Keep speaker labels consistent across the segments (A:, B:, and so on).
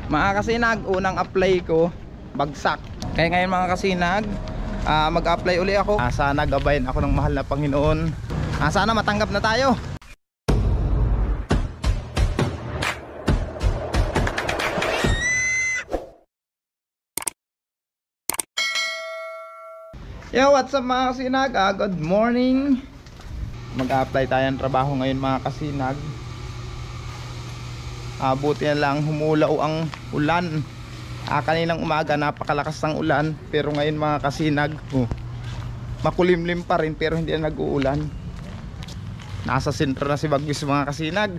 A: Mga kasinag, unang apply ko bagsak. Kaya ngayon mga kasinag, mag-apply uli ako. Sana gabayan ako ng mahal na Panginoon. Sana matanggap na tayo. Yo, what's up mga kasinag? Good morning. Mag-apply tayo ng trabaho ngayon mga kasinag. Buti na lang humulaw ang ulan. Kaninang umaga napakalakas ng ulan, pero ngayon mga kasinag, makulimlim pa rin pero hindi na nag-uulan. Nasa sentro na si Bagwis mga kasinag.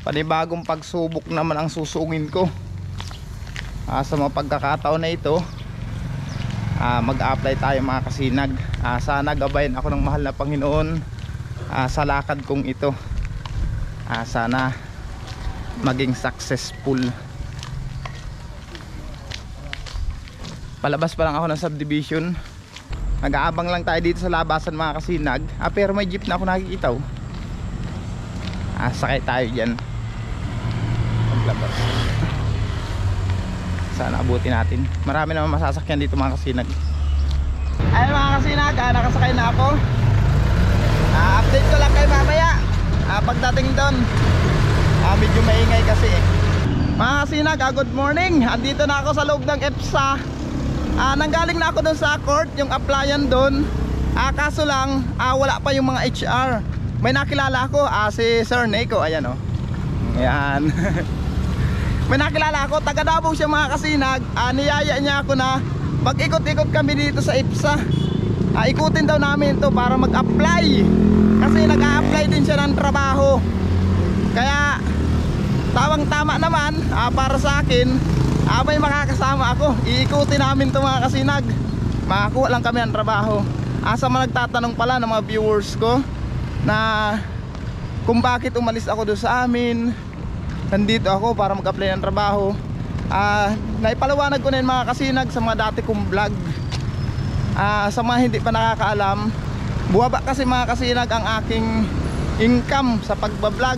A: Panibagong pagsubok naman ang susungin ko. Sa mga pagkakataon na ito, mag-apply tayo mga kasinag. Sana gabayan ako ng mahal na Panginoon sa lakad kong ito. Sana maging successful. Palabas pa lang ako ng subdivision. Nag-aabang lang tayo dito sa labasan mga kasinag. Pero may jeep na ako nakikita. Sakay tayo dyan. Paglabas, sana abutin natin. Marami naman masasakyan dito mga kasinag. Ayun mga kasinag, nakasakay na ako. Update ko lang kayo mamaya pagdating doon. Medyo maingay kasi mga kasinag, good morning. Andito na ako sa loob ng EPSA. Nanggaling na ako doon sa court, yung applyan doon. Kaso lang, wala pa yung mga HR. May nakilala ako, si Sir Nico. Ayan o. Ayan. May nakilala ako, taga Davao siya mga kasinag. Niyaya niya ako na mag-ikot-ikot kami dito sa EPSA. Ikutin daw namin ito para mag-apply. Kasi nag-a-apply din siya ng trabaho. Kaya tawang tama naman para sa akin. May makakasama ako. Iikutin namin ito mga kasinag. Makakuha lang kami ng trabaho. Sa mga nagtatanong pala ng mga viewers ko na kung bakit umalis ako doon sa amin, nandito ako para mag-apply ng trabaho. Naipaliwanag ko na yun mga kasinag sa mga dati kong vlog. Sa mga hindi pa nakakaalam, buwaba kasi mga kasinag ang aking income sa pagbablog.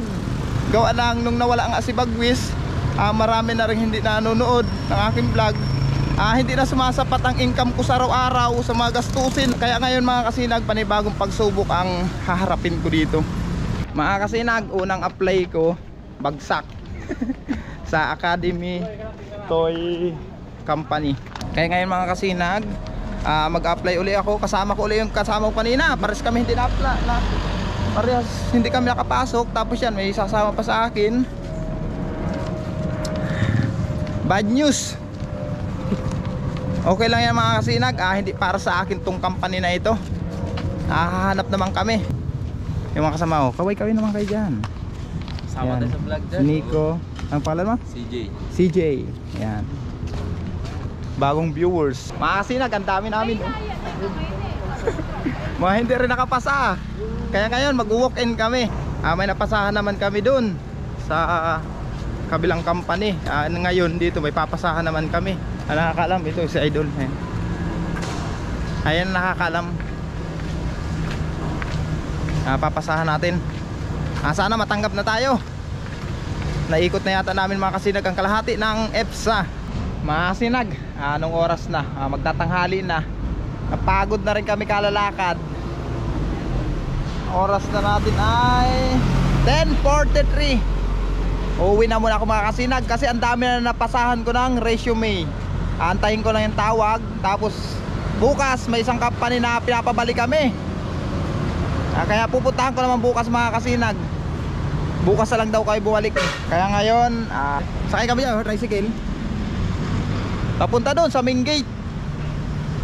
A: Gawa lang nung nawala ang si Bagwis, marami na rin hindi nanonood ng aking vlog. Hindi na sumasapat ang income ko sa araw-araw sa mga gastusin. Kaya ngayon mga kasinag, panibagong pagsubok ang haharapin ko dito. Mga kasinag, unang apply ko bagsak sa Academy Toy Company. Kaya ngayon mga kasinag, mag-apply uli ako. Kasama ko uli yung kasama ko kanina. Pares kami hindi na-apply parehas hindi kami nakapasok. Tapos yan, may sasama pa sa akin. Bad news. Okay lang yan mga kasinag. Hindi para sa akin tong company na ito. Hahanap naman kami. Yung mga kasama ko, kaway-kaway naman kayo dyan. Sama tayo sa vlog dyan. Nico. Ang pangalan mo? CJ. Yan. Bagong viewers. Mga kasinag, ang dami namin. Mga hindi rin nakapasa. Kaya ngayon mag-walk-in kami. May napasahan naman kami dun sa kabilang company. Ngayon dito may papasahan naman kami. Nakakaalam, ito si Idol. Ayan, nakakaalam. Papasahan natin. Sana matanggap na tayo. Naikot na yata namin mga kasinag ang kalahati ng EPSA. Mga kasinag, anong oras na? Magtatanghali na. Napagod na rin kami kalalakad. Oras na natin ay 10:43. Uuwi na muna ako mga kasinag kasi ang dami na napasahan ko ng resume. Antayin ko lang yung tawag. Tapos bukas may isang company na pinapabalik kami. Kaya pupuntahan ko naman bukas mga kasinag. Bukas na lang daw kayo bumalik. Kaya ngayon sakay kami dyan, tricycle papunta doon sa main gate.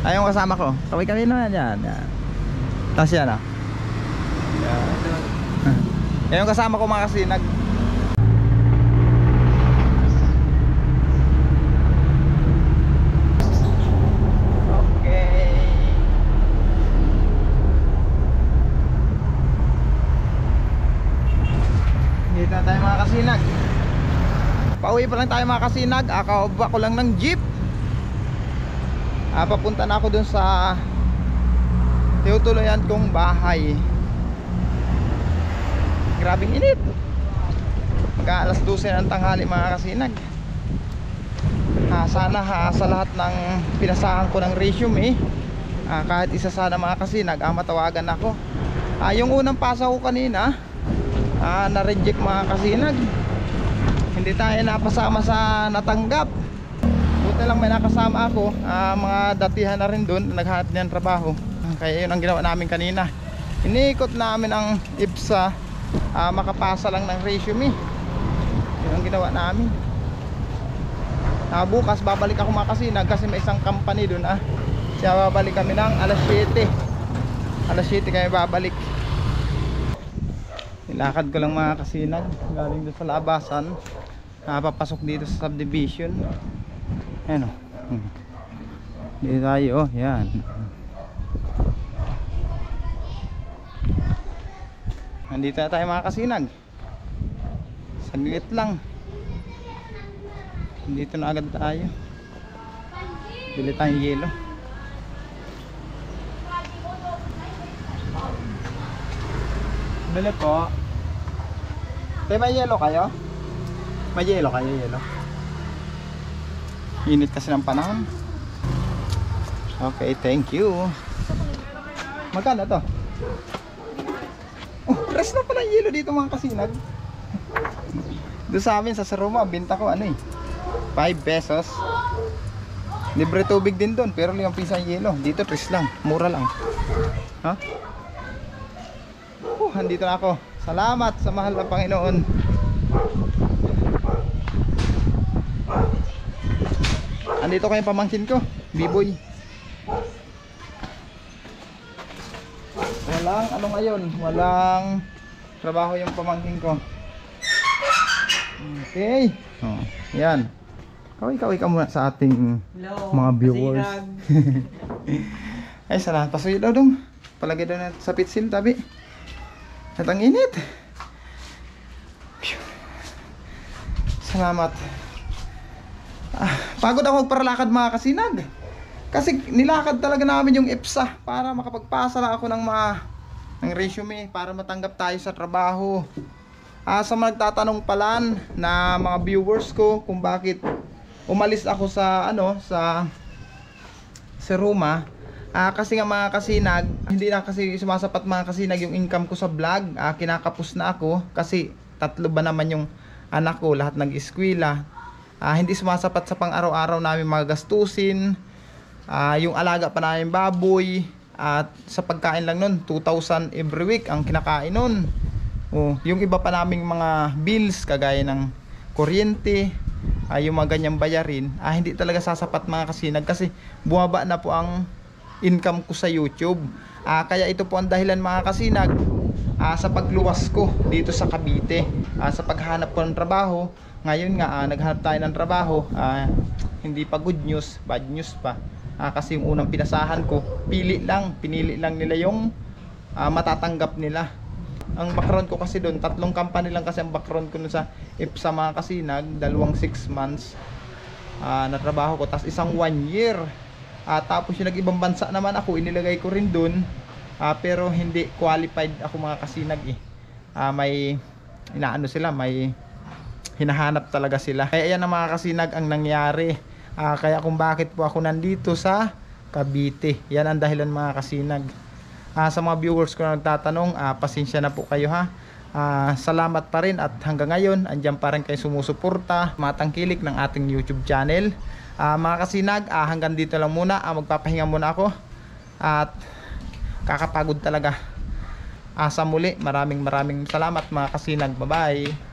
A: Ayun kasama ko. Kaway kami na yan. Tapos yan yan yung kasama ko mga kasinag. Okay. Dito na tayo mga kasinag. Pauwi pa lang tayo mga kasinag. Kakababa ko lang ng jeep. Papunta na ako dun sa tinutuloyan kong bahay. Grabing init. Mag-aalas 12 ng tanghali mga kasinag. Sana sa lahat ng pinasahan ko ng resume, kahit isa sana mga kasinag, matawagan ako. Yung unang pasa ko kanina, na-reject mga kasinag. Hindi tayo napasama sa natanggap. Buti lang may nakasama ako, mga datihan na rin doon, naghahanap ng trabaho. Kaya yun ang ginawa namin kanina. Iniikot namin ang IPSA, makapasa lang ng resume. Yun ang ginawa namin. Bukas babalik ako mga kasinag kasi may isang company doon. Siya babalik kami ng alas 7. Alas 7 kami babalik. Nilakad ko lang mga kasinag, galing doon sa labasan, papasok dito sa subdivision. Ayan o, dito tayo, yan. Nandito na tayo mga kasinag. Saglit lang. Dito na agad tayo. Bili tayong yelo. Bili po. May yelo kayo? May yelo kayo, yelo? Init kasi ng panahon. Okay, thank you. Magkano to? Oh, rest na pala yelo dito mga kasinag. Doon sa amin sa Saroma, binta ko 5 pesos. Libre tubig din doon, pero 5 piso ang yelo. Dito 3 lang, mura lang. Andito na ako. Salamat sa mahal na Panginoon. Andito kayong pamangkin ko, B-boy. Walang trabaho yung pamangkin ko. Okay. Yan. Kaway ka muna sa ating mga viewers. Ay, salamat. Pasuyo daw dong. Palagay daw na sa pitsil tabi. At ang init. Salamat. Pagod ako magparalakad mga kasinag. Kasi nilakad talaga namin yung IPSA para makapagpasa lang ako ng resume para matanggap tayo sa trabaho. Sa mga nagtatanong palan na mga viewers ko kung bakit umalis ako sa Roma, kasi nga mga kasinag, hindi na kasi sumasapat mga kasinag yung income ko sa vlog. Kinakapos na ako kasi 3 ba naman yung anak ko, lahat nag-eskwela. Hindi sumasapat sa pang-araw-araw namin mga gastusin. Yung alaga pa namin baboy, at sa pagkain lang nun 2,000 every week ang kinakain nun. Yung iba pa naming mga bills kagaya ng kuryente, yung mga ganyang bayarin, hindi talaga sasapat mga kasinag kasi bumaba na po ang income ko sa YouTube. Kaya ito po ang dahilan mga kasinag, sa pagluwas ko dito sa Cavite, sa paghanap ko ng trabaho. Ngayon nga naghanap tayo ng trabaho, hindi pa good news, bad news pa. Kasi yung unang pinasahan ko, pinili lang nila yung matatanggap nila. Ang background ko kasi doon, 3 company lang kasi ang background ko sa IPSA mga kasinag, 2 6 months na trabaho ko, tapos isang 1 year. Tapos yung nag-ibang bansa naman ako, inilagay ko rin doon, pero hindi qualified ako mga kasinag may sila, may hinahanap talaga sila. Kaya yan ang mga kasinag ang nangyari. Kaya kung bakit po ako nandito sa Cavite, yan ang dahilan mga kasinag. Sa mga viewers ko na nagtatanong, pasensya na po kayo ha. Salamat pa rin at hanggang ngayon andyan pa rin kayo sumusuporta, matangkilik ng ating YouTube channel. Mga kasinag, hanggang dito lang muna. Magpapahinga muna ako at kakapagod talaga. Sa muli, maraming salamat mga kasinag. Bye bye.